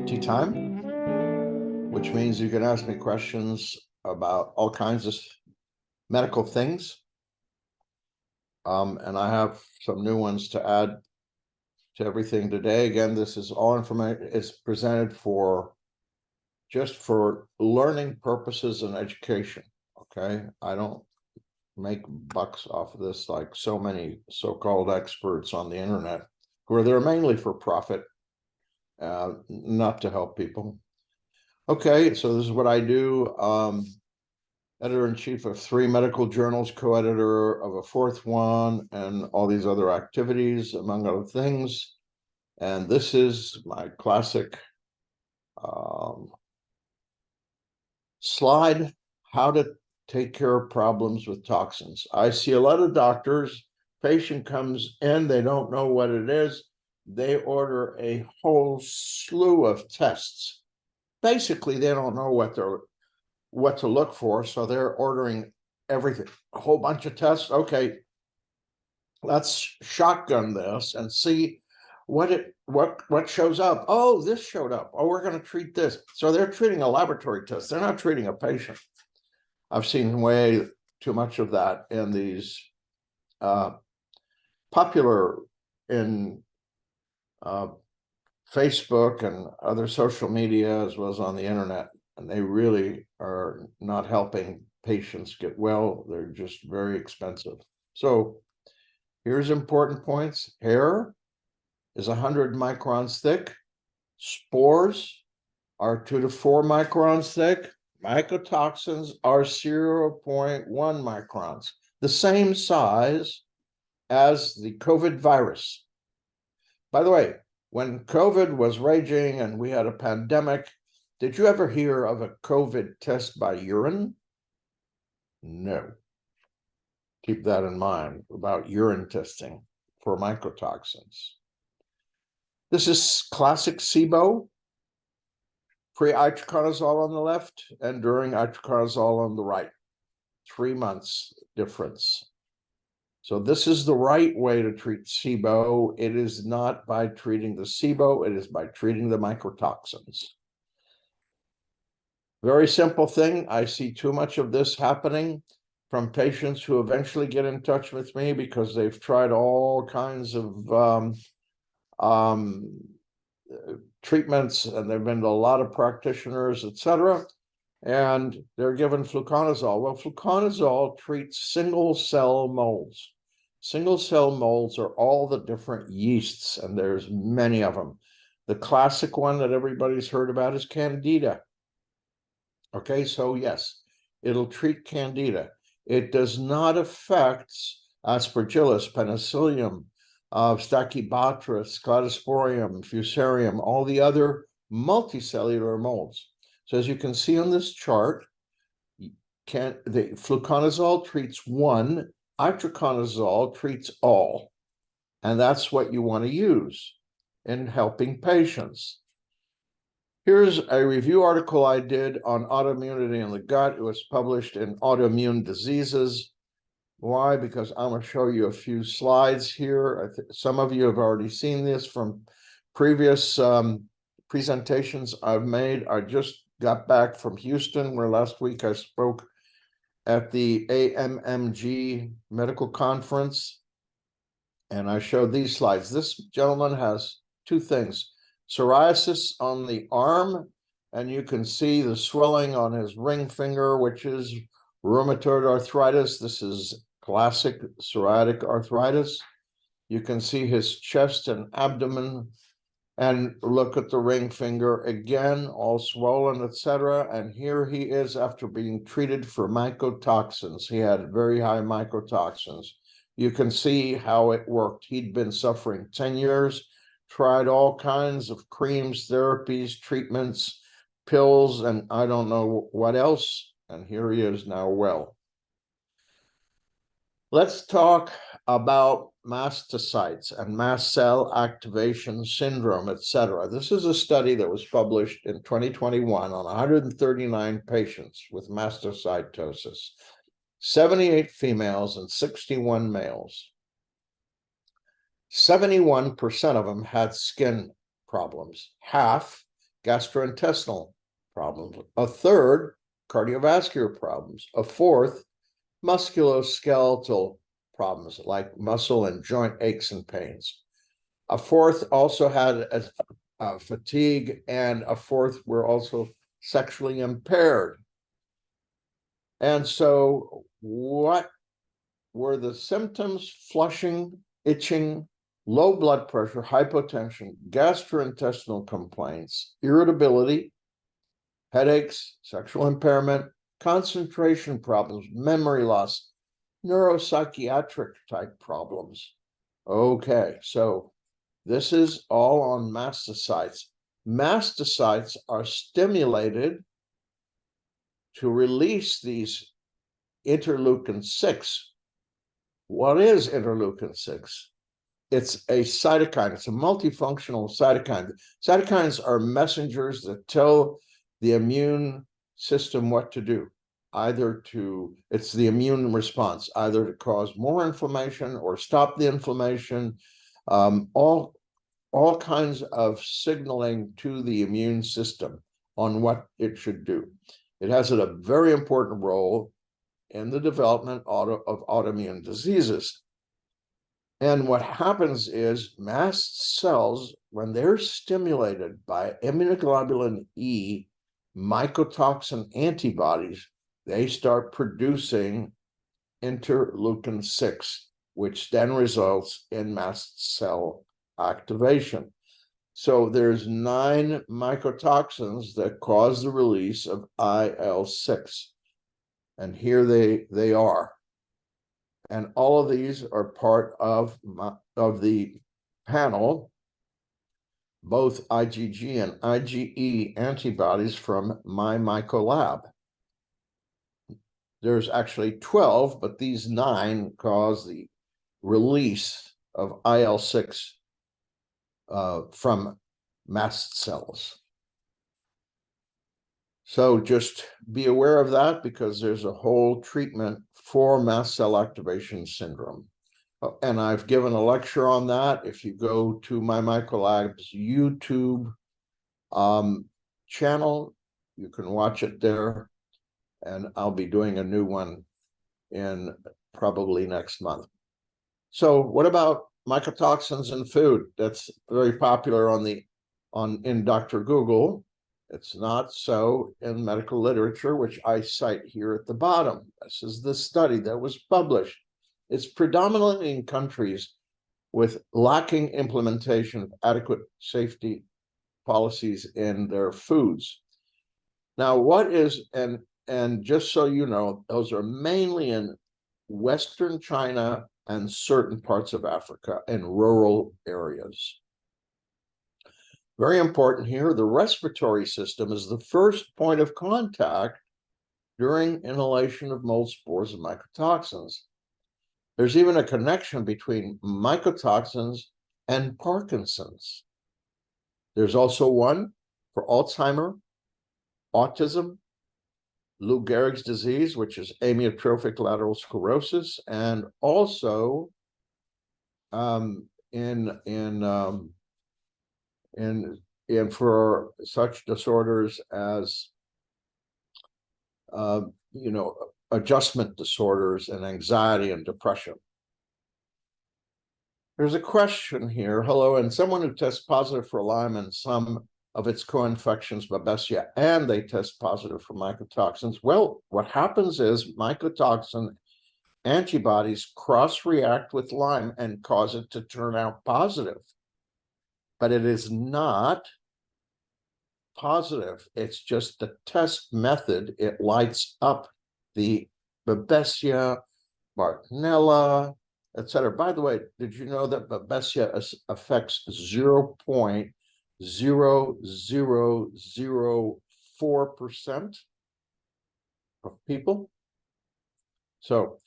tea time, which means you can ask me questions about all kinds of medical things. And I have some new ones to add to everything today. Again, this is all information. It's presented just for learning purposes and education. Okay, I don't make bucks off of this like so many so-called experts on the internet, where they're mainly for profit, not to help people. Okay, so this is what I do. Editor-in-chief of 3 medical journals, co-editor of a 4th one, and all these other activities, among other things. And this is my classic slide, how to take care of problems with toxins. I see a lot of doctors, patient comes in, they don't know what it is. They order a whole slew of tests. Basically, they don't know what to look for, so they're ordering everything, a whole bunch of tests. Okay, let's shotgun this and see what shows up. Oh, this showed up. Oh, we're going to treat this. So they're treating a laboratory test. They're not treating a patient. I've seen way too much of that in these popular in Facebook and other social media, as well as on the internet. And they really are not helping patients get well. They're just very expensive. So here's important points. Hair is 100 microns thick. Spores are 2 to 4 microns thick. Mycotoxins are 0.1 microns, the same size as the COVID virus. By the way, when COVID was raging and we had a pandemic, did you ever hear of a COVID test by urine? No. Keep that in mind about urine testing for mycotoxins. This is classic SIBO, pre-itraconazole on the left and during itraconazole on the right. 3 months difference. So this is the right way to treat SIBO. It is not by treating the SIBO, it is by treating the mycotoxins. Very simple thing. I see too much of this happening from patients who eventually get in touch with me because they've tried all kinds of treatments, and they've been to a lot of practitioners, etc., and they're given fluconazole. Well, fluconazole treats single cell molds. Single cell molds are all the different yeasts, and there's many of them. The classic one that everybody's heard about is Candida. Okay, so yes, it'll treat Candida. It does not affect Aspergillus, Penicillium, Stachybotrys, Cladosporium, Fusarium, all the other multicellular molds. So as you can see on this chart, the fluconazole treats one, itraconazole treats all. And that's what you want to use in helping patients. Here's a review article I did on autoimmunity in the gut. It was published in Autoimmune Diseases. Why? Because I'm going to show you a few slides here. Some of you have already seen this from previous presentations I've made. I just got back from Houston, where last week I spoke at the AMMG medical conference, and I showed these slides. This gentleman has 2 things. Psoriasis on the arm, and you can see the swelling on his ring finger, which is rheumatoid arthritis. This is classic psoriatic arthritis. You can see his chest and abdomen, and look at the ring finger again, all swollen, etc. And here he is after being treated for mycotoxins. He had very high mycotoxins. You can see how it worked. He'd been suffering 10 years, tried all kinds of creams, therapies, treatments, pills, and I don't know what else. And here he is now well. Let's talk about mastocytes and mast cell activation syndrome, etc. This is a study that was published in 2021 on 139 patients with mastocytosis, 78 females and 61 males. 71% of them had skin problems. Half gastrointestinal problems. A third, cardiovascular problems. A fourth, musculoskeletal problems like muscle and joint aches and pains. A fourth also had fatigue, and a fourth were also sexually impaired. And so what were the symptoms? Flushing, itching, low blood pressure, hypotension, gastrointestinal complaints, irritability, headaches, sexual impairment, concentration problems, memory loss, neuropsychiatric type problems. Okay, so this is all on mastocytes. Mastocytes are stimulated to release these interleukin-6. What is interleukin-6? It's a cytokine. It's a multifunctional cytokine. Cytokines are messengers that tell the immune system what to do. It's the immune response, either to cause more inflammation or stop the inflammation, all kinds of signaling to the immune system on what it should do. It has a very important role in the development of autoimmune diseases. And what happens is mast cells, when they're stimulated by immunoglobulin E mycotoxin antibodies, they start producing interleukin-6, which then results in mast cell activation. So there's 9 mycotoxins that cause the release of IL-6. And here they are. And all of these are part of the panel, both IgG and IgE antibodies from MyMycoLab. There's actually 12, but these 9 cause the release of IL-6 from mast cells. So just be aware of that, because there's a whole treatment for mast cell activation syndrome. And I've given a lecture on that. If you go to MyMycoLab's YouTube channel, you can watch it there. And I'll be doing a new one in probably next month. So what about mycotoxins in food? That's very popular in Dr. Google. It's not so in medical literature, which I cite here at the bottom. This is the study that was published. It's predominantly in countries with lacking implementation of adequate safety policies in their foods. Now, and just so you know, those are mainly in Western China and certain parts of Africa in rural areas. Very important here, the respiratory system is the first point of contact during inhalation of mold spores and mycotoxins. There's even a connection between mycotoxins and Parkinson's. There's also one for Alzheimer, autism, Lou Gehrig's disease, which is amyotrophic lateral sclerosis, and also and for such disorders as adjustment disorders and anxiety and depression. There's a question here. Hello, and someone who tests positive for Lyme and some of its co-infections, Babesia, and they test positive for mycotoxins. Well, what happens is mycotoxin antibodies cross-react with Lyme and cause it to turn out positive. But it is not positive. It's just the test method. It lights up the Babesia, Bartonella, etc. By the way, did you know that Babesia affects 0.0004% of people? So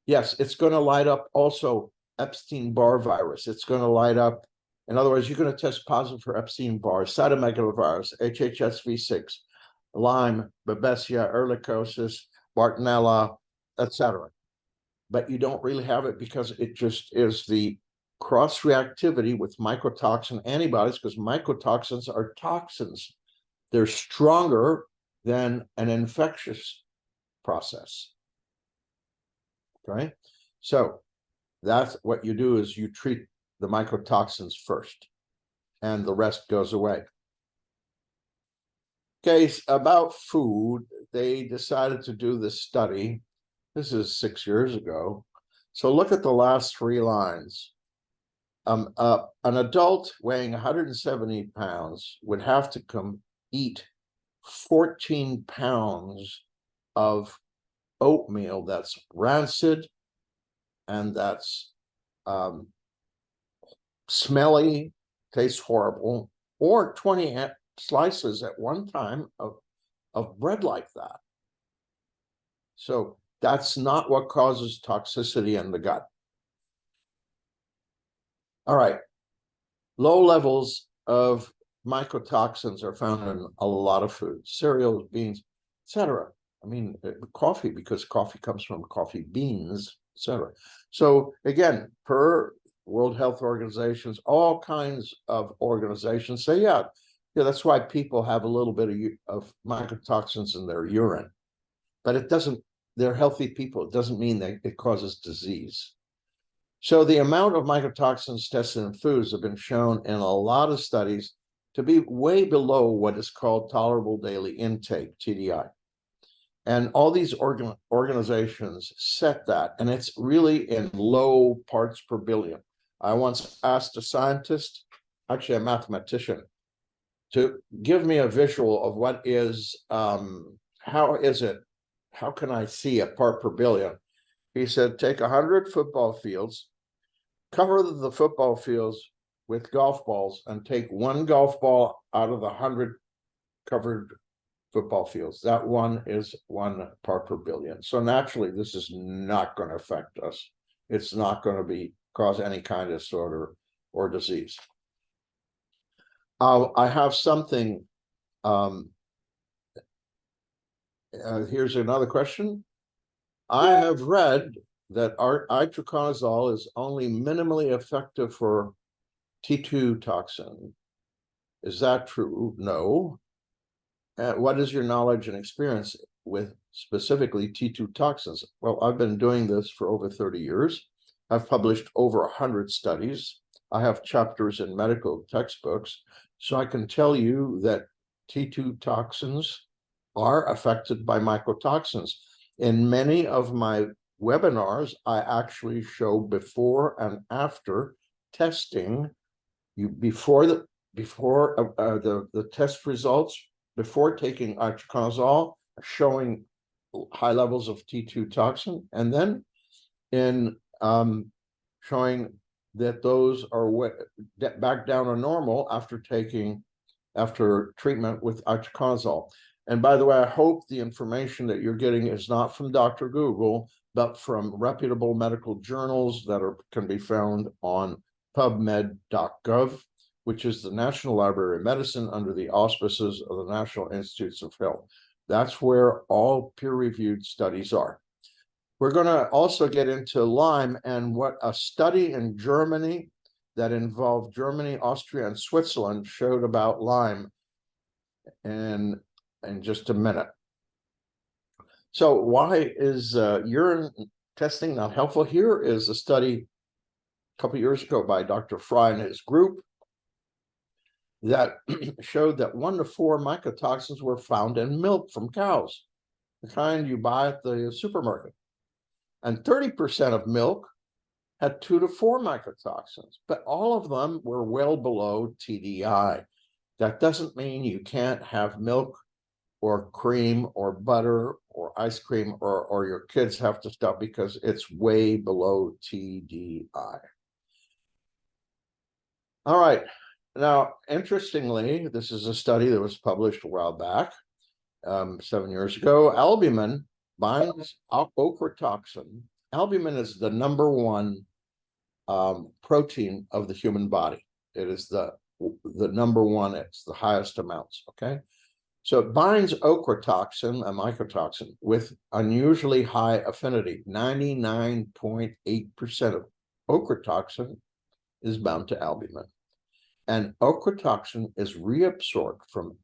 yes, it's going to light up also Epstein-Barr virus. It's going to light up, in other words, you're going to test positive for Epstein-Barr, cytomegalovirus, HHSV6, Lyme, Babesia, ehrlichiosis, Bartonella, etc. But you don't really have it because it just is the cross-reactivity with mycotoxin antibodies, because mycotoxins are toxins They're stronger than an infectious process. Okay, so that's what you do, is you treat the mycotoxins first, and the rest goes away. Okay, about food, they decided to do this study. This is 6 years ago. So look at the last 3 lines. An adult weighing 170 pounds would have to eat 14 pounds of oatmeal that's rancid and that's smelly, tastes horrible, or 20 slices at one time of bread like that. So that's not what causes toxicity in the gut. All right. Low levels of mycotoxins are found in a lot of foods, cereals, beans, etc. I mean, coffee, because coffee comes from coffee beans, etc. So again, per World Health Organizations, all kinds of organizations say, yeah, that's why people have a little bit of mycotoxins in their urine. But it doesn't, they're healthy people. It doesn't mean that it causes disease. So the amount of mycotoxins tested in foods have been shown in a lot of studies to be way below what is called tolerable daily intake, TDI. And all these organizations set that, and it's really in low parts per billion. I once asked a scientist, actually a mathematician, to give me a visual of what is, how can I see a part per billion? He said, take 100 football fields, cover the football fields with golf balls, and take one golf ball out of the 100 covered football fields. That one is 1 part per billion. So naturally, this is not going to affect us. It's not going to cause any kind of disorder or disease. I have something. Here's another question. I have read that itraconazole is only minimally effective for T2 toxin. Is that true? No. What is your knowledge and experience with specifically T2 toxins? Well, I've been doing this for over 30 years. I've published over 100 studies. I have chapters in medical textbooks. So I can tell you that T2 toxins are affected by mycotoxins. In many of my webinars, I actually show before and after testing. Before the test results, before taking itraconazole, showing high levels of T2 toxin, and then in showing that those are back down to normal after treatment with itraconazole. And by the way, I hope the information that you're getting is not from Dr. Google, but from reputable medical journals that can be found on PubMed.gov, which is the National Library of Medicine under the auspices of the National Institutes of Health. That's where all peer-reviewed studies are. We're going to also get into Lyme and what a study in Germany that involved Germany, Austria, and Switzerland showed about Lyme in just a minute. So why is urine testing not helpful? Here is a study a couple of years ago by Dr. Fry and his group that showed that 1 to 4 mycotoxins were found in milk from cows, the kind you buy at the supermarket. And 30% of milk had 2 to 4 mycotoxins, but all of them were well below TDI. That doesn't mean you can't have milk or cream or butter or ice cream or your kids have to stop because it's way below TDI. All right. Now, interestingly, this is a study that was published a while back, 7 years ago. Albumin binds ochratoxin. Albumin is the #1 protein of the human body. It is the #1. It's the highest amounts. Okay, so it binds ochratoxin, a mycotoxin, with unusually high affinity. 99.8% of ochratoxin is bound to albumin. And ochratoxin is reabsorbed from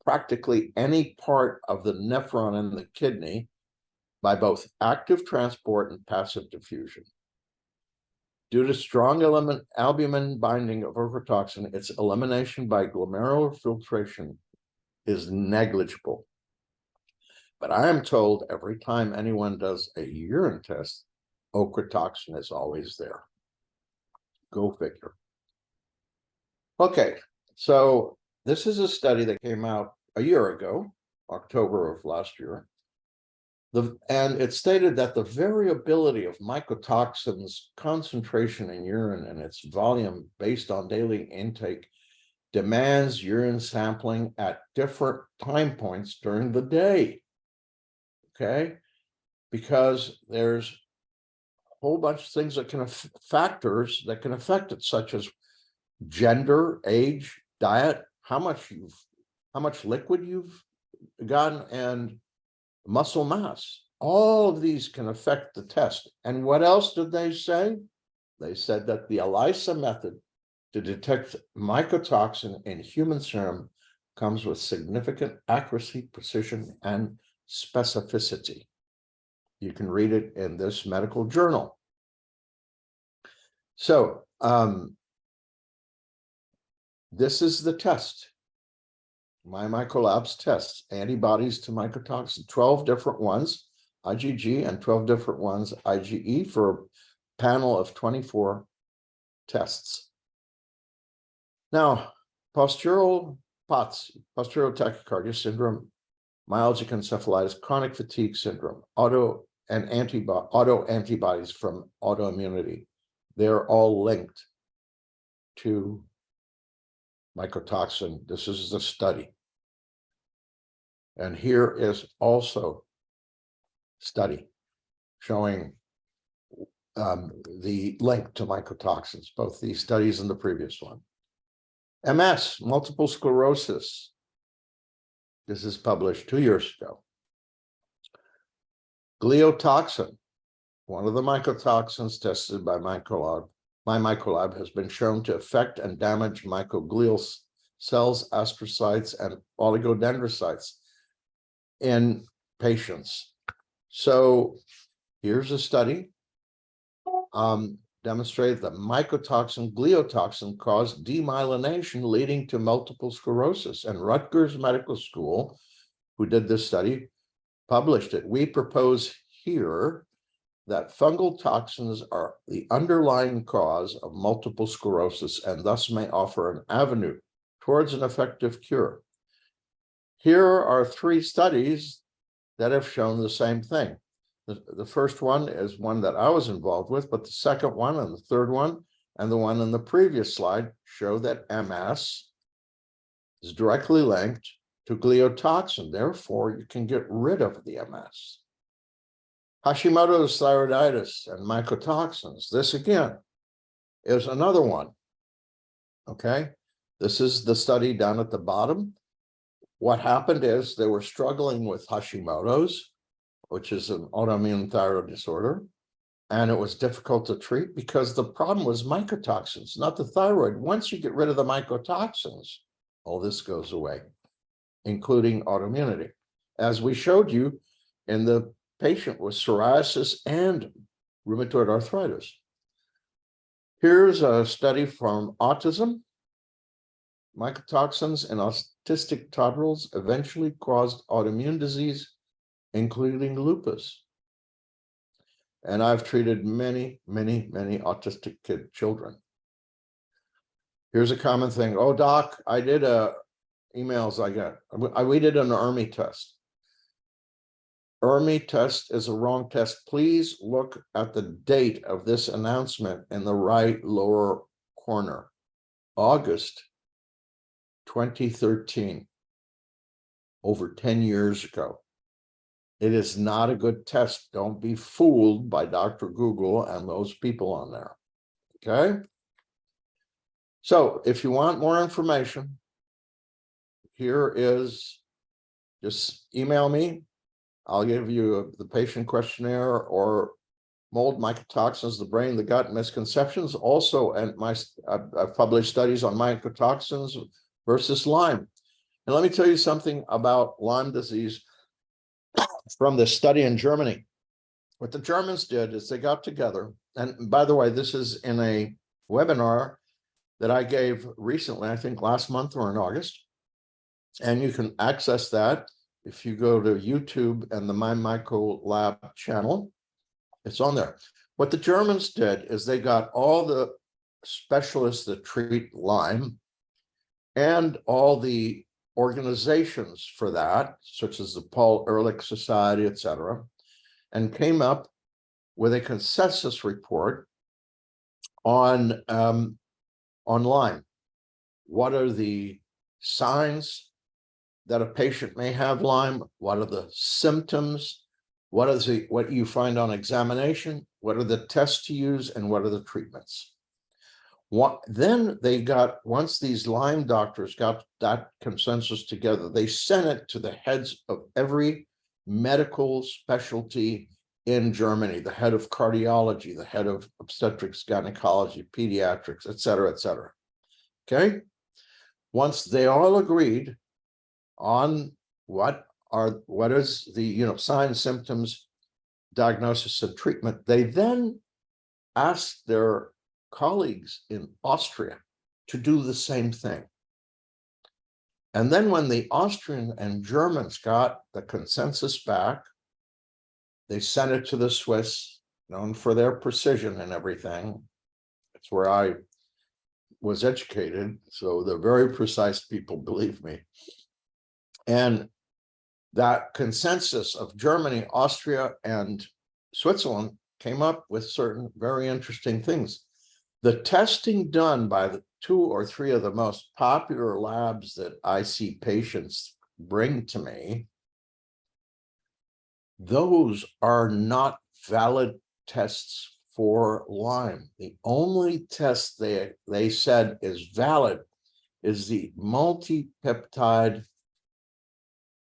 practically any part of the nephron in the kidney by both active transport and passive diffusion. Due to strong albumin binding of aflatoxin, its elimination by glomerular filtration is negligible. But I am told every time anyone does a urine test, ochratoxin is always there. Go figure. Okay, so this is a study that came out a year ago, October of last year. And it stated that the variability of mycotoxins concentration in urine and its volume based on daily intake demands urine sampling at different time points during the day. Okay, because there's a whole bunch of things that can factors that can affect it, such as gender, age, diet, how much liquid you've gotten, and muscle mass. All of these can affect the test. And what else did they say? They said that the ELISA method to detect mycotoxin in human serum comes with significant accuracy, precision, and specificity. You can read it in this medical journal. So this is the test. MyMycoLab's test, antibodies to mycotoxin, 12 different ones, IgG, and 12 different ones, IgE, for a panel of 24 tests. Now, postural tachycardia syndrome, myalgic encephalitis, chronic fatigue syndrome, autoantibodies from autoimmunity, they're all linked to mycotoxin. This is the study. And here is also study showing the link to mycotoxins, both these studies and the previous one. MS, multiple sclerosis. This is published 2 years ago. Gliotoxin, one of the mycotoxins tested by MyMycoLab, has been shown to affect and damage microglial cells, astrocytes, and oligodendrocytes in patients. So here's a study demonstrated that mycotoxin, gliotoxin, caused demyelination leading to multiple sclerosis. And Rutgers Medical School, who did this study, published it. We propose here that fungal toxins are the underlying cause of multiple sclerosis and thus may offer an avenue towards an effective cure. Here are 3 studies that have shown the same thing. The first one is one that I was involved with, but the second one and the third one and the one in the previous slide show that MS is directly linked to gliotoxin. Therefore, you can get rid of the MS. Hashimoto's thyroiditis and mycotoxins. This again is another one. Okay, this is the study down at the bottom. What happened is they were struggling with Hashimoto's, which is an autoimmune thyroid disorder, and it was difficult to treat because the problem was mycotoxins, not the thyroid. Once you get rid of the mycotoxins, all this goes away, including autoimmunity, as we showed you in the patient with psoriasis and rheumatoid arthritis. Here's a study from autism. Mycotoxins in autistic toddlers eventually caused autoimmune disease, including lupus. And I've treated many autistic children. Here's a common thing. Oh, doc, I did emails I got. We did an ERMI test. ERMI test is a wrong test. Please look at the date of this announcement in the right lower corner, August 2013, over 10 years ago. It is not a good test. Don't be fooled by Dr. Google and those people on there. Okay. So if you want more information, here is, just email me. I'll give you the patient questionnaire or mold, mycotoxins, the brain, the gut, misconceptions. Also, and I've published studies on mycotoxins versus Lyme. And let me tell you something about Lyme disease from this study in Germany. What the Germans did is they got together, and by the way, this is in a webinar that I gave recently, I think last month or in August, and you can access that if you go to YouTube and the MyMycoLab channel. It's on there. What the Germans did is they got all the specialists that treat Lyme and all the organizations for that, such as the Paul Ehrlich Society, etc., and came up with a consensus report on Lyme. What are the signs that a patient may have Lyme? What are the symptoms? What you find on examination? What are the tests to use, and what are the treatments? Then they got, once these Lyme doctors got that consensus together, they sent it to the heads of every medical specialty in Germany, the head of cardiology, the head of obstetrics, gynecology, pediatrics, et cetera, et cetera. Okay. Once they all agreed on what is the signs, symptoms, diagnosis, and treatment, they then asked their colleagues in Austria to do the same thing. And then when the Austrian and Germans got the consensus back, they sent it to the Swiss, known for their precision and everything. That's where I was educated, so they're very precise people, believe me. And that consensus of Germany, Austria, and Switzerland came up with certain very interesting things. The testing done by the 2 or 3 of the most popular labs that I see patients bring to me, those are not valid tests for Lyme. The only test they said is valid is the multi-peptide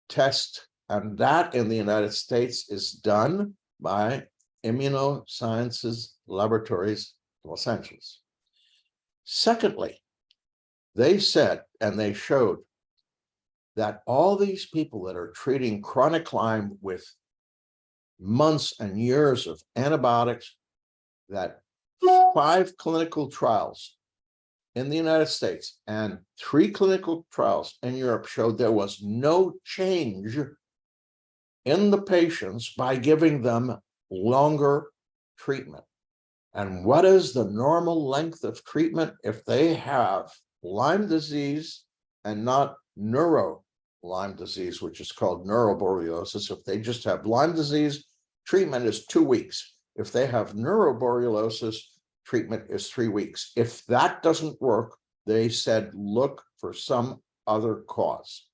test, and that in the United States is done by Immunosciences Laboratories, Los Angeles. Secondly, they said, and they showed, that all these people that are treating chronic Lyme with months and years of antibiotics, that 5 clinical trials in the United States and 3 clinical trials in Europe showed there was no change in the patients by giving them longer treatment. And what is the normal length of treatment if they have Lyme disease and not neuro Lyme disease, which is called neuroborreliosis? If they just have Lyme disease, treatment is 2 weeks. If they have neuroborreliosis, treatment is 3 weeks. If that doesn't work, they said, look for some other cause.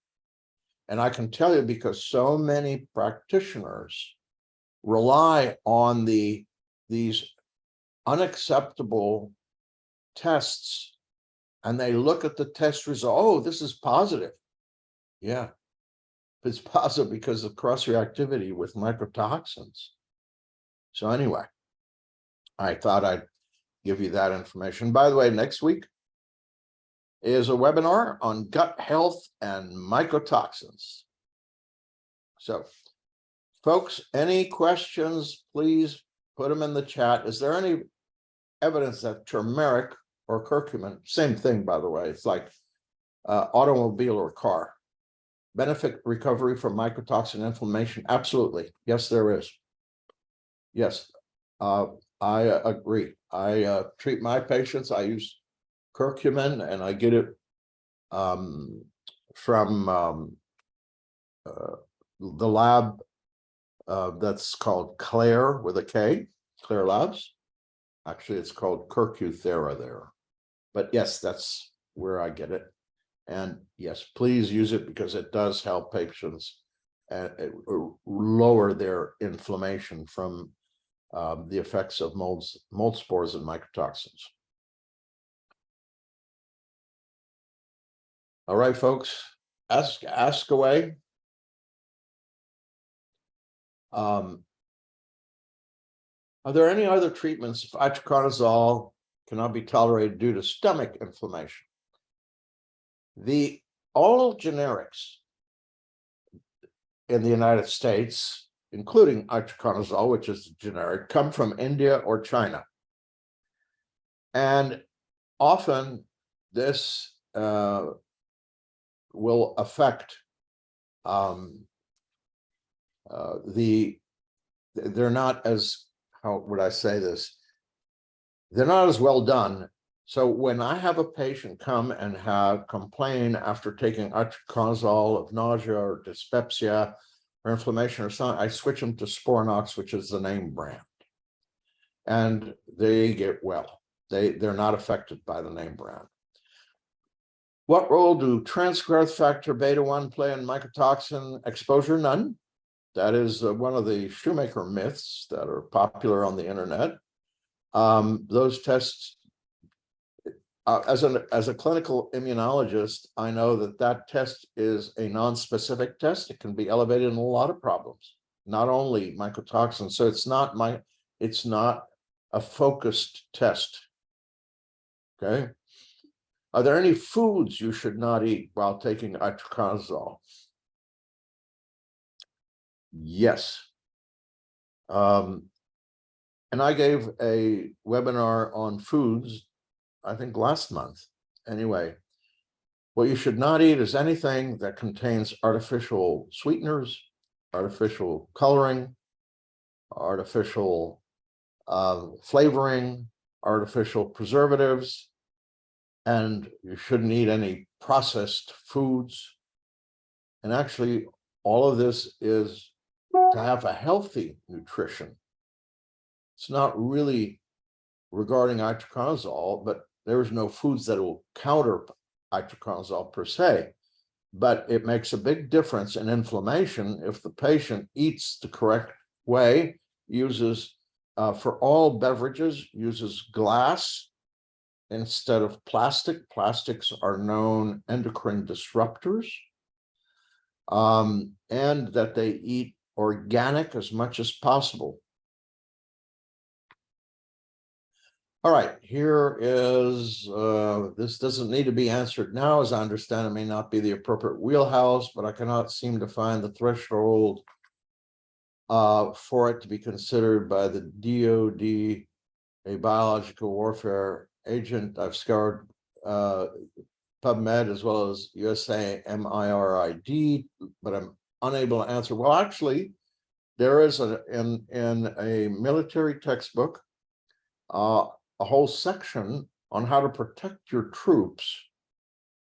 And I can tell you, because so many practitioners rely on these unacceptable tests, and they look at the test result, oh, this is positive. Yeah, it's positive because of cross-reactivity with mycotoxins. So anyway, I thought I'd give you that information. By the way, next week is a webinar on gut health and mycotoxins. So, folks, any questions, please put them in the chat. Is there any evidence that turmeric or curcumin, same thing, by the way, it's like automobile or car, benefit recovery from mycotoxin inflammation? Absolutely. Yes, there is. Yes, I agree. I treat my patients. I use curcumin, and I get it from the lab that's called Claire with a K, Claire Labs. Actually, it's called Curcuthera there. But yes, that's where I get it. And yes, please use it because it does help patients lower their inflammation from the effects of mold spores and mycotoxins. All right, folks, ask away. Are there any other treatments if itraconazole cannot be tolerated due to stomach inflammation? The all generics in the United States, including itraconazole, which is generic, come from India or China. And often this will affect they're not as, how would I say this? They're not as well done. So when I have a patient come and complain after taking itraconazole of nausea or dyspepsia or inflammation or something, I switch them to Sporanox, which is the name brand. And they get well. They're not affected by the name brand. What role do transgrowth factor beta-1 play in mycotoxin exposure? None. That is one of the shoemaker myths that are popular on the internet. Those tests, as a clinical immunologist, I know that test is a non-specific test. It can be elevated in a lot of problems, not only mycotoxins. So it's not a focused test. Okay. Are there any foods you should not eat while taking itraconazole? Yes. And I gave a webinar on foods, I think last month. Anyway, what you should not eat is anything that contains artificial sweeteners, artificial coloring, artificial flavoring, artificial preservatives, and you shouldn't eat any processed foods. And actually, all of this is to have a healthy nutrition. It's not really regarding itraconazole, but there's no foods that will counter itraconazole per se. But it makes a big difference in inflammation if the patient eats the correct way, uses, for all beverages, uses glass instead of plastic. Plastics are known endocrine disruptors. And that they eat organic as much as possible. All right, here is, this doesn't need to be answered now, as I understand it may not be the appropriate wheelhouse, but I cannot seem to find the threshold for it to be considered by the DoD a biological warfare agent. I've scoured PubMed as well as USA MIRID, but I'm unable to answer. Well, actually, there is in a military textbook a whole section on how to protect your troops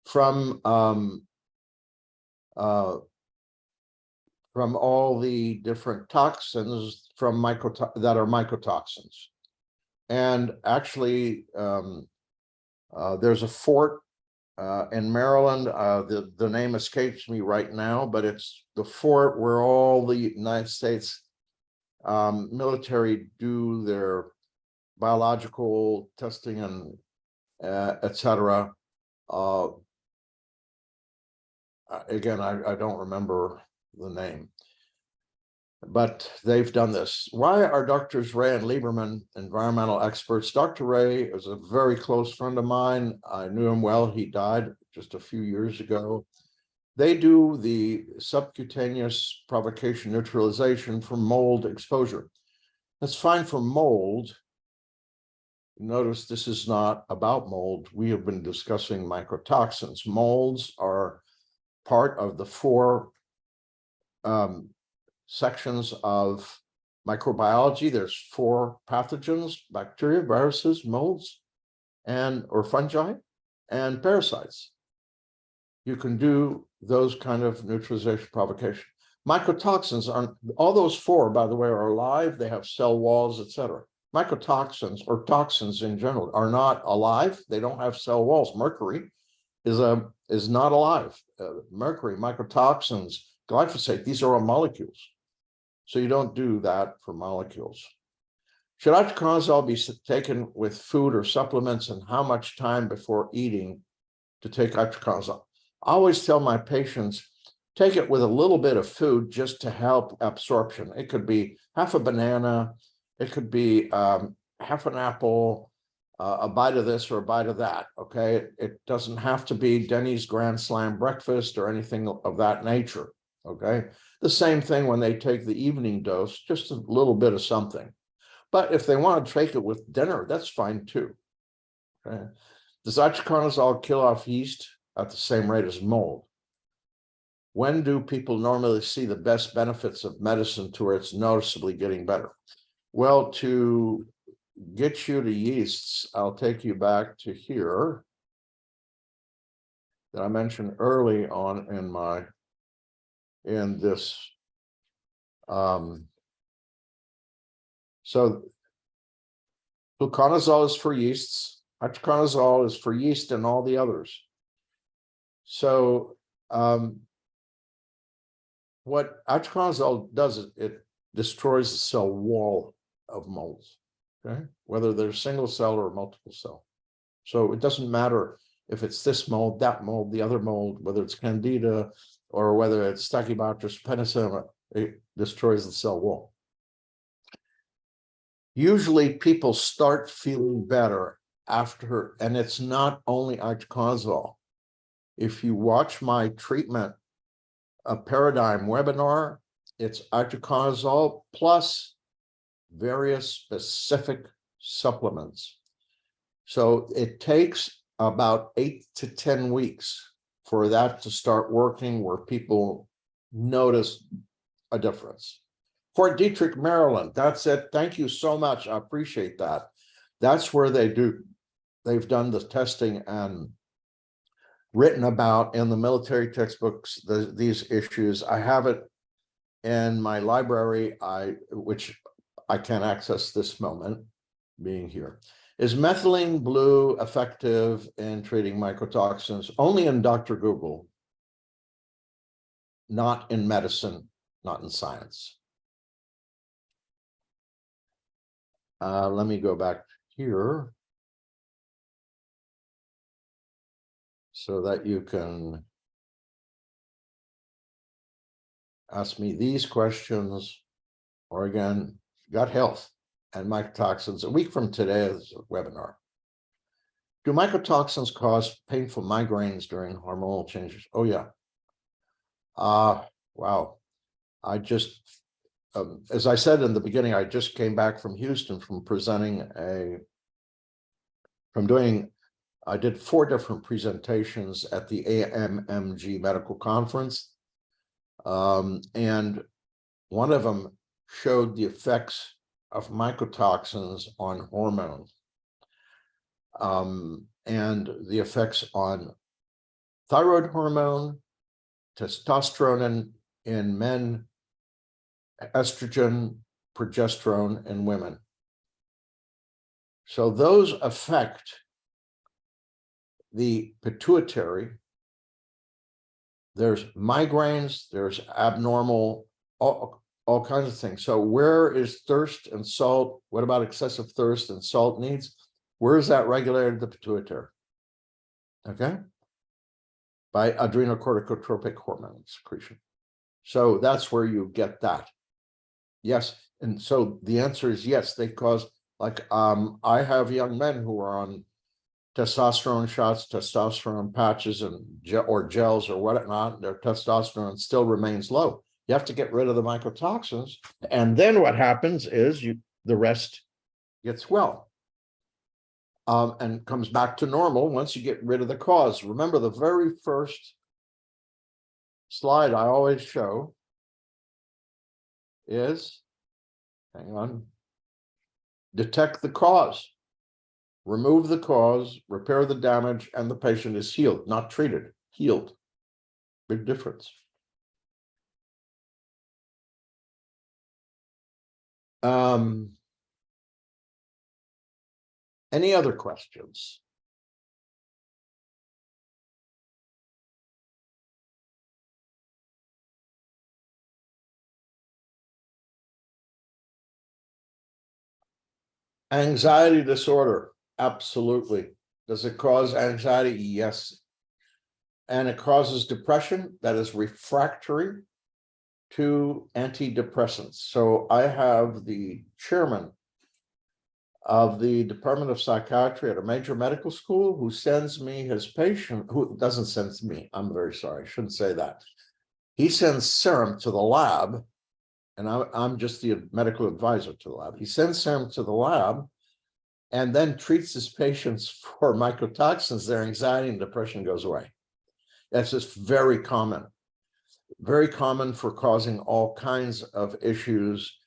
from all the different toxins that are mycotoxins. And actually, there's a fort in Maryland. The name escapes me right now, but it's the fort where all the United States military do their biological testing and etc. Again, I don't remember the name, but they've done this. Why are Drs. Ray and Lieberman environmental experts? Dr. Ray is a very close friend of mine. I knew him well. He died just a few years ago. They do the subcutaneous provocation neutralization for mold exposure. That's fine for mold. Notice this is not about mold. We have been discussing mycotoxins. Molds are part of the 4 sections of microbiology. There's 4 pathogens: bacteria, viruses, molds, or fungi, and parasites. You can do those kind of neutralization provocation. Mycotoxins aren't, all those 4, by the way, are alive. They have cell walls, etc. Mycotoxins, or toxins in general, are not alive. They don't have cell walls. Mercury is not alive. Mercury, mycotoxins, glyphosate, these are all molecules. So you don't do that for molecules. Should itraconazole be taken with food or supplements, and how much time before eating to take itraconazole? I always tell my patients, take it with a little bit of food just to help absorption. It could be half a banana, it could be half an apple, a bite of this or a bite of that. Okay, it doesn't have to be Denny's Grand Slam breakfast or anything of that nature. Okay, the same thing when they take the evening dose, just a little bit of something. But if they want to take it with dinner, that's fine too. Okay, does itraconazole kill off yeast at the same rate as mold? When do people normally see the best benefits of medicine to where it's noticeably getting better? Well, to get you to yeasts, I'll take you back to here that I mentioned early on in this. So fluconazole is for yeasts, itraconazole is for yeast and all the others. So what itraconazole does is it destroys the cell wall of molds, okay, whether they're single cell or multiple cell. So it doesn't matter if it's this mold, that mold, the other mold, whether it's Candida or whether it's Stachybotrys penicillium, it destroys the cell wall. Usually people start feeling better after, and it's not only itraconazole. If you watch my treatment paradigm webinar, it's itraconazole plus various specific supplements. So it takes about 8 to 10 weeks for that to start working, where people notice a difference. Fort Detrick, Maryland, that's it. Thank you so much. I appreciate that. That's where they've done the testing and written about in the military textbooks these issues. I have it in my library, which I can't access this moment being here. Is methylene blue effective in treating mycotoxins? Only in Dr. Google, not in medicine, not in science. Let me go back here so that you can ask me these questions, or again, gut health and mycotoxins. A week from today is a webinar. Do mycotoxins cause painful migraines during hormonal changes? Oh yeah. Wow. I just, as I said in the beginning, I just came back from Houston from I did 4 different presentations at the AMMG medical conference. And one of them showed the effects of mycotoxins on hormones, and the effects on thyroid hormone, testosterone in men, estrogen, progesterone in women. So those affect the pituitary. There's migraines, there's abnormal, all kinds of things. So where is thirst and salt? What about excessive thirst and salt needs? Where is that regulated? The pituitary. Okay. By adrenocorticotropic hormone secretion. So that's where you get that. Yes. And so the answer is yes, they cause, like, I have young men who are on testosterone shots, testosterone patches, and or gels or whatnot. Their testosterone still remains low. You have to get rid of the mycotoxins, and then what happens is the rest gets well, and comes back to normal once you get rid of the cause. Remember, the very first slide I always show is, hang on, detect the cause. Remove the cause, repair the damage, and the patient is healed, not treated, healed. Big difference. Any other questions? Anxiety disorder. Absolutely. Does it cause anxiety? Yes. And it causes depression that is refractory to antidepressants. So I have the chairman of the Department of Psychiatry at a major medical school who sends me his patient, who doesn't send me, I'm very sorry, I shouldn't say that. He sends serum to the lab, and I'm just the medical advisor to the lab. He sends serum to the lab and then treats his patients for mycotoxins. Their anxiety and depression goes away. That's just very common for causing all kinds of issues,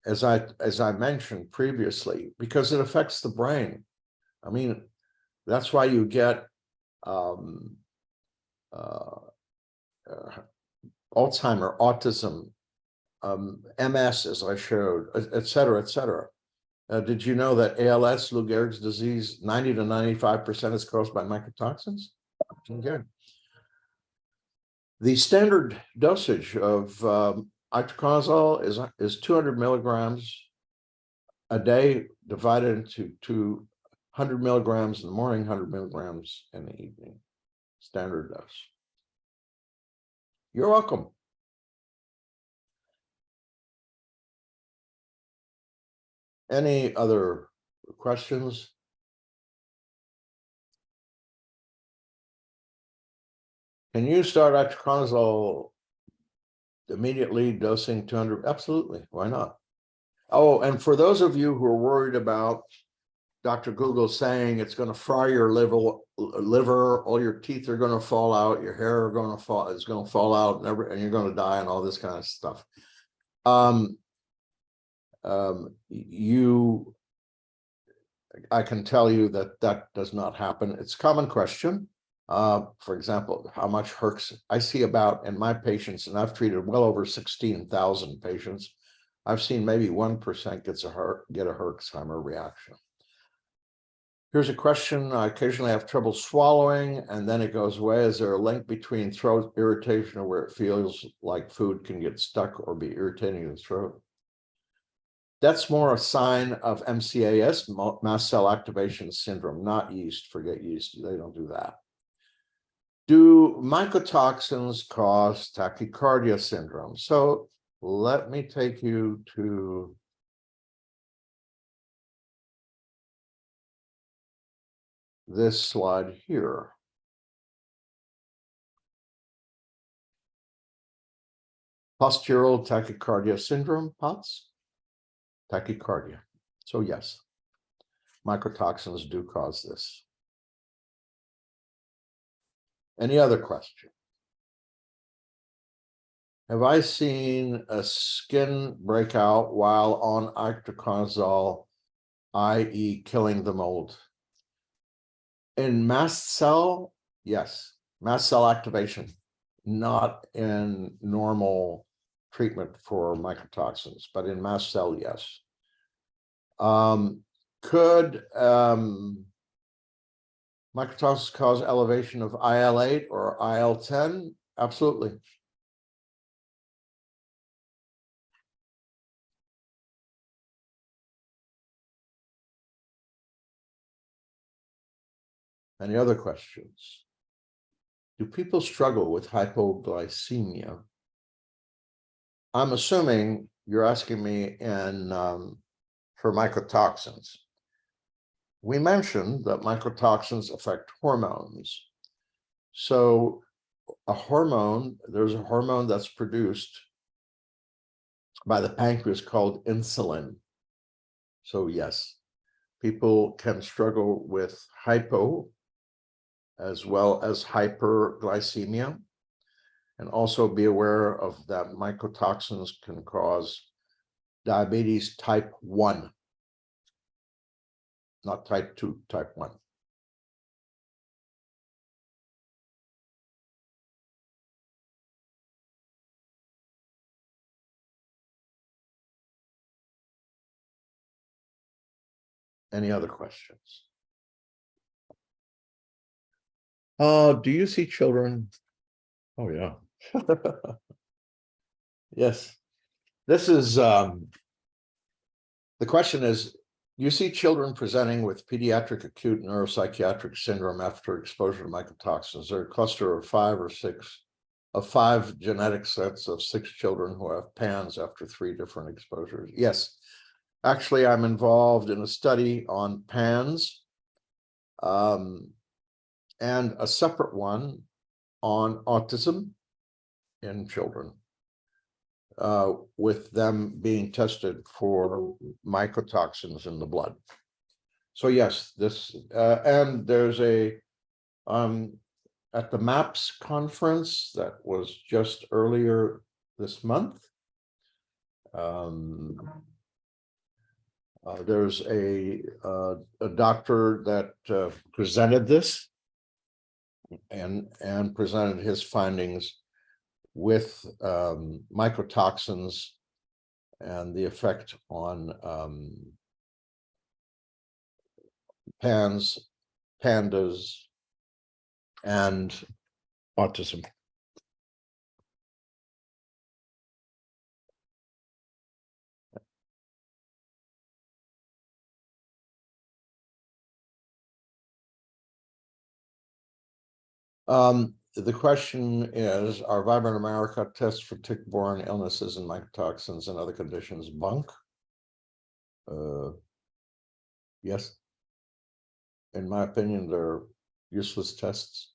as I mentioned previously, because it affects the brain. I mean, that's why you get Alzheimer, autism, MS, as I showed, et cetera, et cetera. Did you know that ALS, Lou Gehrig's disease, 90 to 95% is caused by mycotoxins? Okay. The standard dosage of itraconazole is 200 milligrams a day, divided into 200 milligrams in the morning, 100 milligrams in the evening. Standard dose. You're welcome. Any other questions? Can you start itraconazole immediately, dosing 200? Absolutely. Why not? Oh, and for those of you who are worried about Dr. Google saying it's going to fry your liver, all your teeth are going to fall out, your hair is going to fall out, and you're going to die, and all this kind of stuff. I can tell you that does not happen. It's a common question. For example, how much Herx I see about in my patients, and I've treated well over 16,000 patients. I've seen maybe 1% get a Herxheimer reaction. Here's a question. I occasionally have trouble swallowing, and then it goes away. Is there a link between throat irritation, or where it feels like food can get stuck or be irritating the throat? That's more a sign of MCAS, mast cell activation syndrome, not yeast. Forget yeast. They don't do that. Do mycotoxins cause tachycardia syndrome? So let me take you to this slide here. Postural tachycardia syndrome, POTS, tachycardia. So yes, mycotoxins do cause this. Any other question? Have I seen a skin breakout while on itraconazole, i.e. killing the mold? In mast cell, yes. Mast cell activation, not in normal treatment for mycotoxins, but in mast cell, yes. Could mycotoxins cause elevation of IL-8 or IL-10? Absolutely. Any other questions? Do people struggle with hypoglycemia? I'm assuming you're asking me for mycotoxins. We mentioned that mycotoxins affect hormones. So there's a hormone that's produced by the pancreas called insulin. So yes, people can struggle with hypo as well as hyperglycemia, and also be aware of that mycotoxins can cause diabetes type 1, not type 2, type 1. Any other questions? Do you see children? Oh, yeah. Yes. This is, the question is, you see children presenting with pediatric acute neuropsychiatric syndrome after exposure to mycotoxins. There are a cluster of 5 genetic sets of 6 children who have PANS after 3 different exposures. Yes, Actually, I'm involved in a study on PANS, and a separate one on autism in children, with them being tested for mycotoxins in the blood. So yes, this and there's a at the MAPS conference that was just earlier this month. There's a doctor that presented this and presented his findings with mycotoxins and the effect on PANS, pandas, and autism. The question is, are Vibrant America tests for tick-borne illnesses and mycotoxins and other conditions bunk? Yes. In my opinion, they're useless tests.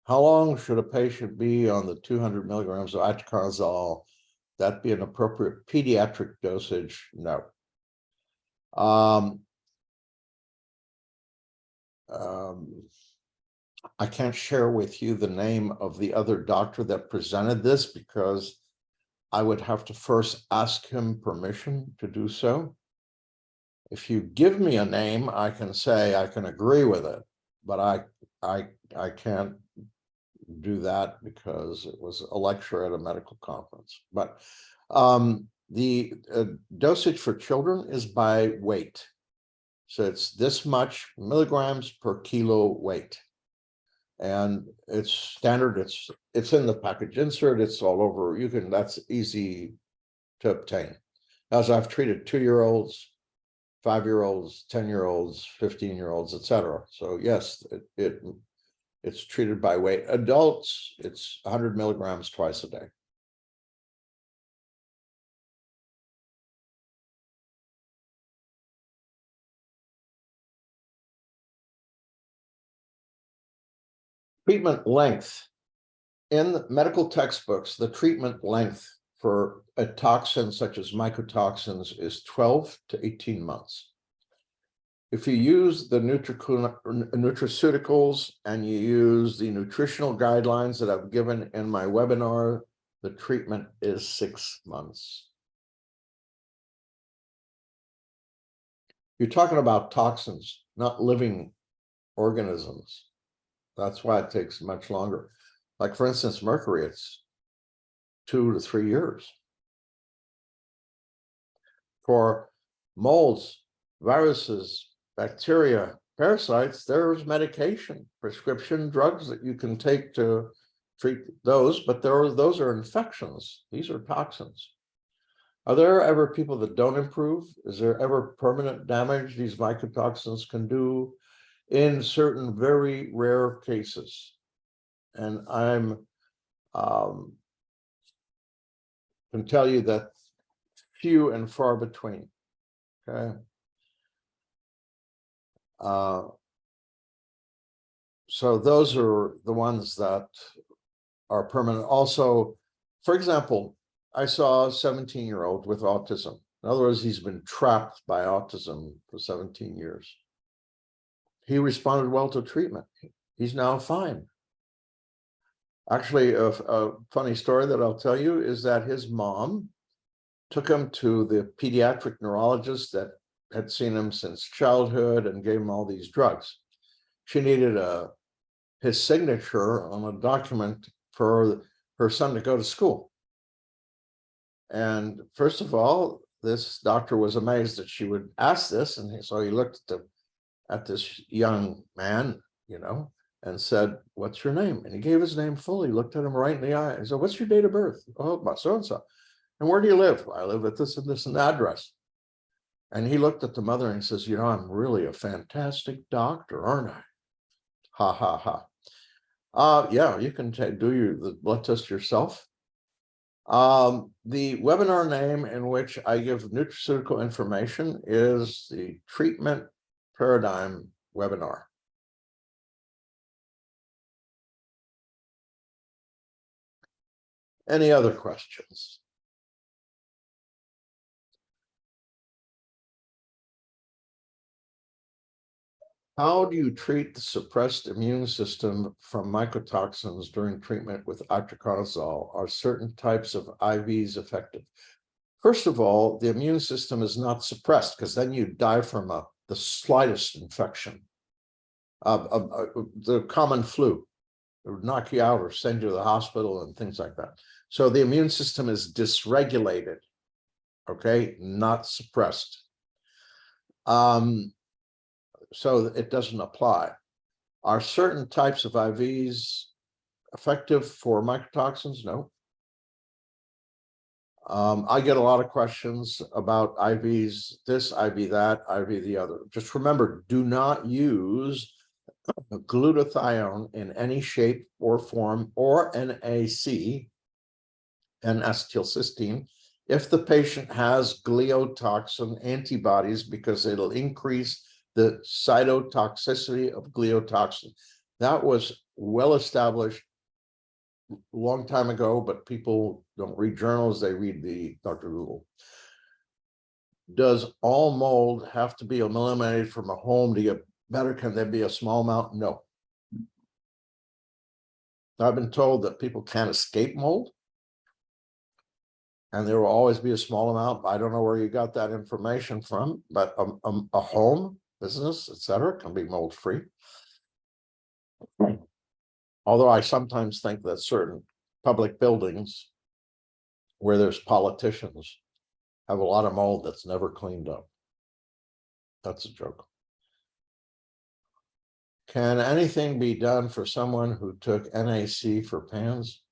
How long should a patient be on the 200 milligrams of itraconazole? That be an appropriate pediatric dosage? No. I can't share with you the name of the other doctor that presented this because I would have to first ask him permission to do so. If you give me a name, I can say I can agree with it, but I can't do that because it was a lecture at a medical conference. But the dosage for children is by weight. So it's this much milligrams per kilo weight. And it's standard, it's in the package insert, it's all over. You can, that's easy to obtain. As I've treated 2-year-olds, 5-year-olds, 10-year-olds, 15-year-olds, etc. So yes, it's treated by weight. Adults, it's 100 milligrams twice a day. Treatment length. In the medical textbooks, the treatment length for a toxin such as mycotoxins is 12 to 18 months. If you use the nutraceuticals and you use the nutritional guidelines that I've given in my webinar, the treatment is 6 months. You're talking about toxins, not living organisms. That's why it takes much longer. Like, for instance, mercury, it's 2 to 3 years. For molds, viruses, bacteria, parasites, there's medication, prescription drugs that you can take to treat those, but those are infections. These are toxins. Are there ever people that don't improve? Is there ever permanent damage these mycotoxins can do? In certain very rare cases. And I'm can tell you that few and far between. Okay. So those are the ones that are permanent. Also, for example, I saw a 17-year-old with autism. In other words, he's been trapped by autism for 17 years. He responded well to treatment. He's now fine. Actually, a funny story that I'll tell you is that his mom took him to the pediatric neurologist that had seen him since childhood and gave him all these drugs. She needed his signature on a document for her son to go to school. And first of all, this doctor was amazed that she would ask this. And so he looked at this young man, you know, and said, "What's your name?" And he gave his name fully, looked at him right in the eye. He said, "What's your date of birth?" "Oh, my so-and-so." "And where do you live?" "I live at this and this and address." And he looked at the mother and he says, "You know, I'm really a fantastic doctor, aren't I?" Ha, ha, ha. Yeah, you can do the blood test yourself. The webinar name in which I give nutraceutical information is the Treatment Paradigm webinar. Any other questions? How do you treat the suppressed immune system from mycotoxins during treatment with itraconazole? Are certain types of IVs effective? First of all, the immune system is not suppressed, because then you die from the slightest infection. The common flu, it would knock you out or send you to the hospital and things like that. So the immune system is dysregulated, okay, not suppressed. So it doesn't apply. Are certain types of IVs effective for mycotoxins? No. I get a lot of questions about IVs, this IV, that, IV, the other. Just remember, do not use glutathione in any shape or form, or NAC, N-acetylcysteine, if the patient has gliotoxin antibodies, because it'll increase the cytotoxicity of gliotoxin. That was well established a long time ago, but people don't read journals, they read the Dr. Google. Does all mold have to be eliminated from a home to get better? Can there be a small amount? No. I've been told that people can't escape mold, and there will always be a small amount. I don't know where you got that information from, but a home, business, etc., can be mold free. Although I sometimes think that certain public buildings where there's politicians have a lot of mold that's never cleaned up. That's a joke. Can anything be done for someone who took NAC for PANS?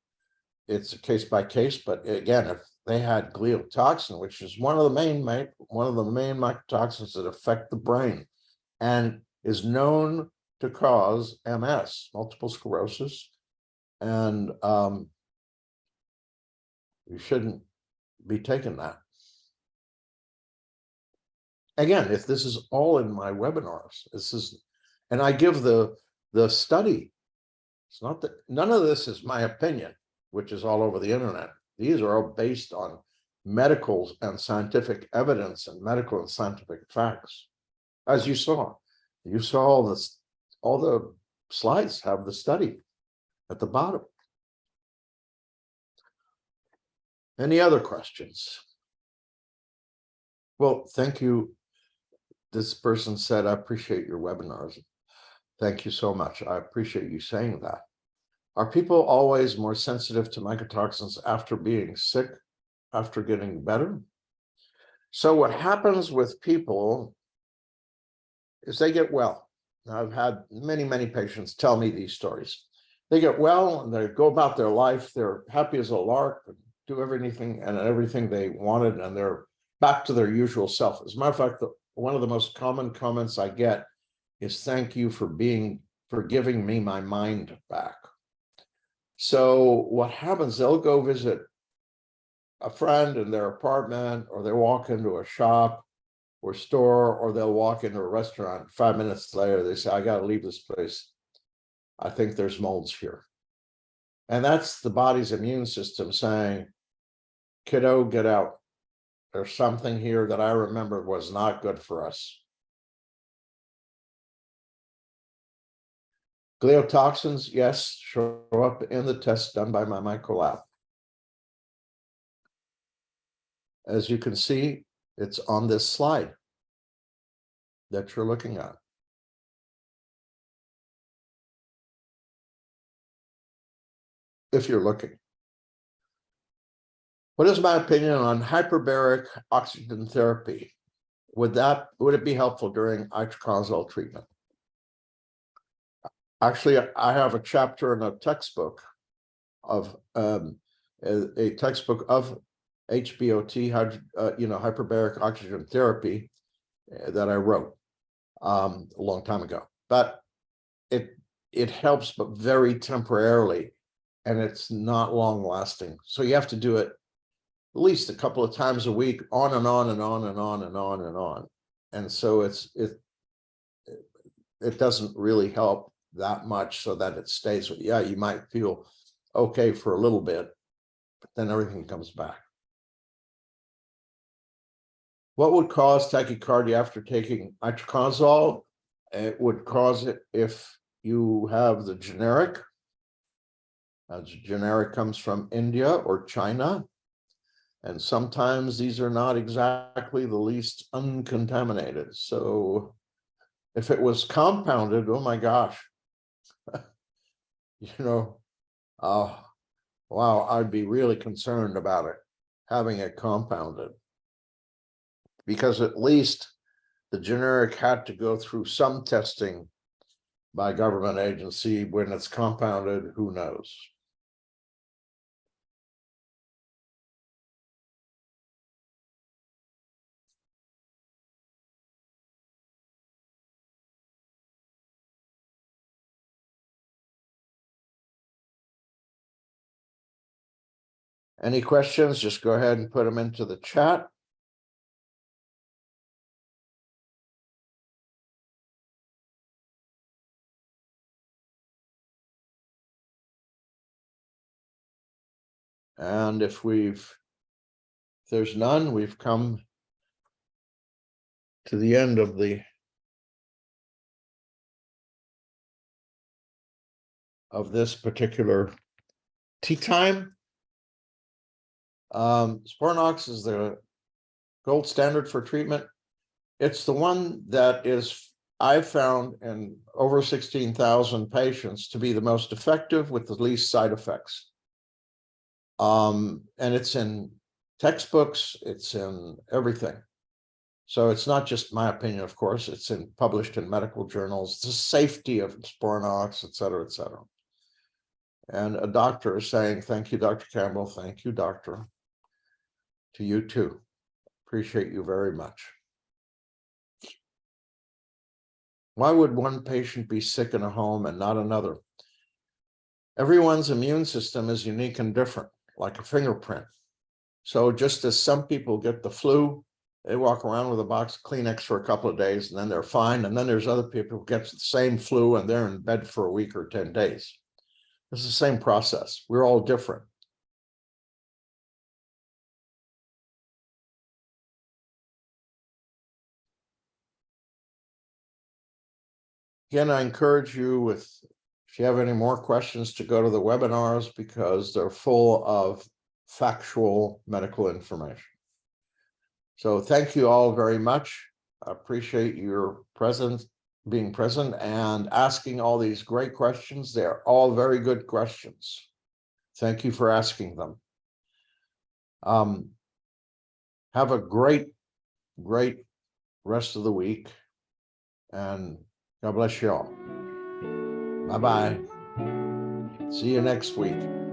It's a case by case, but again, if they had gliotoxin, which is one of the main mycotoxins that affect the brain and is known to cause MS, multiple sclerosis, and you shouldn't be taking that. Again, if this is all in my webinars, this is, and I give the study. It's not that, none of this is my opinion, which is all over the internet. These are all based on medical and scientific evidence and medical and scientific facts. As you saw all this, all the slides have the study at the bottom. Any other questions? Well, thank you. This person said, I appreciate your webinars. Thank you so much. I appreciate you saying that. Are people always more sensitive to mycotoxins after being sick, after getting better? So what happens with people is they get well. Now, I've had many patients tell me these stories. They get well and they go about their life. They're happy as a lark, do everything they wanted, and they're back to their usual self. As a matter of fact, one of the most common comments I get is, thank you for giving me my mind back. So what happens, they'll go visit a friend in their apartment, or they walk into a shop or store, or they'll walk into a restaurant. 5 minutes later, they say, I got to leave this place. I think there's molds here. And that's the body's immune system saying, kiddo, get out. There's something here that I remember was not good for us. Gliotoxins, yes, show up in the test done by MyMycoLab. As you can see, it's on this slide that you're looking at. If you're looking. What is my opinion on hyperbaric oxygen therapy? Would it be helpful during itraconazole treatment? Actually, I have a chapter in a textbook of a textbook of HBOT, hyperbaric oxygen therapy, that I wrote a long time ago. But it helps, but very temporarily, and it's not long lasting. So you have to do it least a couple of times a week, on and on and on and on and on and on. And so it doesn't really help that much so that it stays. Yeah, you might feel okay for a little bit, but then everything comes back. What would cause tachycardia after taking itraconazole? It would cause it if you have the generic. The generic comes from India or China. And sometimes these are not exactly the least uncontaminated. So if it was compounded, oh my gosh, wow, I'd be really concerned about it, having it compounded. Because at least the generic had to go through some testing by government agency. When it's compounded, who knows? Any questions? Just go ahead and put them into the chat. And if there's none, we've come to the end of this particular tea time. Sporanox is the gold standard for treatment. It's the one that I've found in over 16,000 patients to be the most effective with the least side effects. And it's in textbooks, it's in everything. So it's not just my opinion, of course, it's published in medical journals, the safety of Sporanox, et cetera, et cetera. And a doctor is saying, thank you, Dr. Campbell. Thank you, doctor. To you too. Appreciate you very much. Why would one patient be sick in a home and not another? Everyone's immune system is unique and different, like a fingerprint. So just as some people get the flu, they walk around with a box of Kleenex for a couple of days and then they're fine. And then there's other people who get the same flu and they're in bed for a week or 10 days. It's the same process. We're all different. Again, I encourage you, if you have any more questions, to go to the webinars because they're full of factual medical information. So thank you all very much. I appreciate your being present and asking all these great questions. They're all very good questions. Thank you for asking them. Have a great rest of the week, and God bless you all. Bye-bye. See you next week.